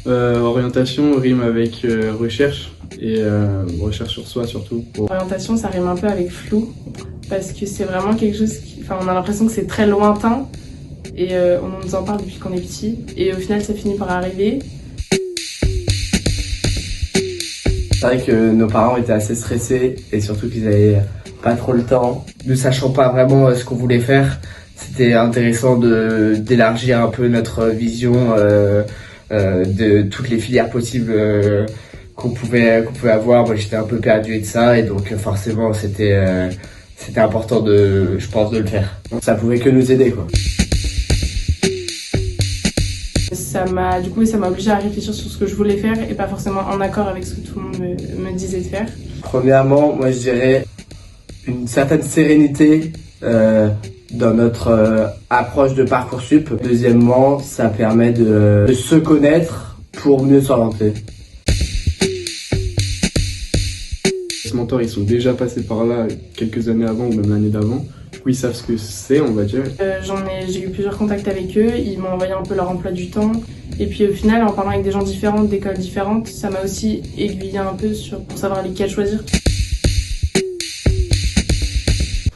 Orientation rime avec recherche et recherche sur soi surtout. Orientation, ça rime un peu avec flou parce que c'est vraiment quelque chose on a l'impression que c'est très lointain et on nous en parle depuis qu'on est petit et au final ça finit par arriver. C'est vrai que nos parents étaient assez stressés et surtout qu'ils avaient pas trop le temps. Ne sachant pas vraiment ce qu'on voulait faire, c'était intéressant d'élargir un peu notre vision de toutes les filières possibles qu'on pouvait avoir. Moi j'étais un peu perdu de ça et donc forcément c'était important je pense de le faire. Donc, ça pouvait que nous aider quoi. Ça m'a obligé à réfléchir sur ce que je voulais faire et pas forcément en accord avec ce que tout le monde me disait de faire. Premièrement, moi je dirais une certaine sérénité dans notre approche de Parcoursup. Deuxièmement, ça permet de se connaître pour mieux s'orienter. Les mentors, ils sont déjà passés par là quelques années avant ou même l'année d'avant. Du coup, ils savent ce que c'est, on va dire. J'ai eu plusieurs contacts avec eux, ils m'ont envoyé un peu leur emploi du temps. Et puis au final, en parlant avec des gens différents, d'écoles différentes, ça m'a aussi aiguillé un peu pour savoir lesquels choisir.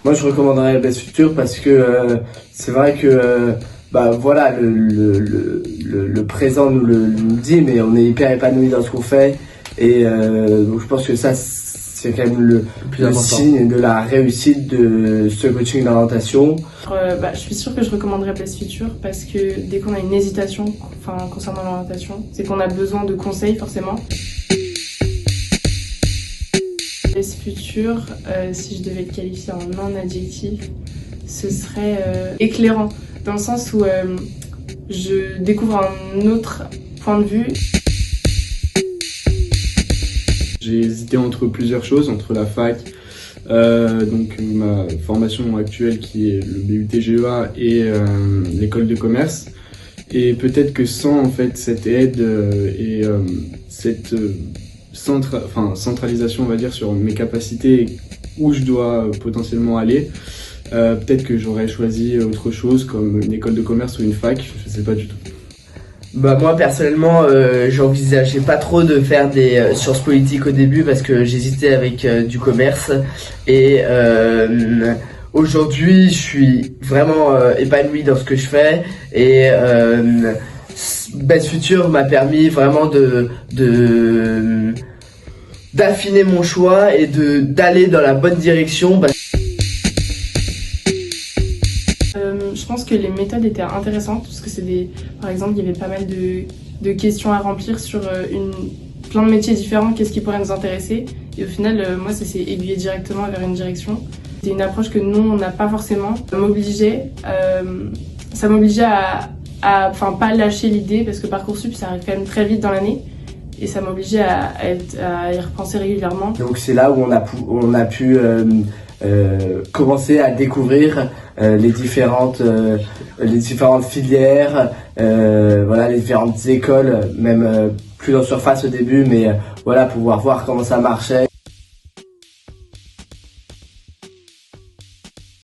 Moi, je recommanderais Best Future parce que c'est vrai que voilà, le présent nous le dit, mais on est hyper épanoui dans ce qu'on fait. Et donc je pense que ça, c'est quand même le signe de la réussite de ce coaching d'orientation. Je suis sûre que je recommanderais Best Future parce que dès qu'on a une hésitation concernant l'orientation, c'est qu'on a besoin de conseils forcément. Best Future, si je devais le qualifier en un adjectif, ce serait éclairant, dans le sens où je découvre un autre point de vue. J'ai hésité entre plusieurs choses, entre la fac, donc ma formation actuelle qui est le BUT GEA et l'école de commerce. Et peut-être que sans en fait cette aide et cette centralisation, on va dire, sur mes capacités, où je dois potentiellement aller, peut-être que j'aurais choisi autre chose comme une école de commerce ou une fac, je sais pas du tout. Moi personnellement, j'envisageais pas trop de faire des sciences politiques au début parce que j'hésitais avec du commerce et aujourd'hui je suis vraiment épanoui dans ce que je fais et Best Future m'a permis vraiment d'affiner mon choix et d'aller dans la bonne direction. Je pense que les méthodes étaient intéressantes parce que par exemple, il y avait pas mal de questions à remplir sur plein de métiers différents, qu'est-ce qui pourrait nous intéresser. Et au final, moi, ça s'est aiguillé directement vers une direction. C'était une approche que nous, on n'a pas forcément. Ça m'obligeait à pas lâcher l'idée parce que Parcoursup, ça arrive quand même très vite dans l'année. Et ça m'obligeait à y repenser régulièrement. Donc c'est là où on a pu commencer à découvrir les différentes filières, les différentes écoles, même plus en surface au début, mais voilà, pouvoir voir comment ça marchait.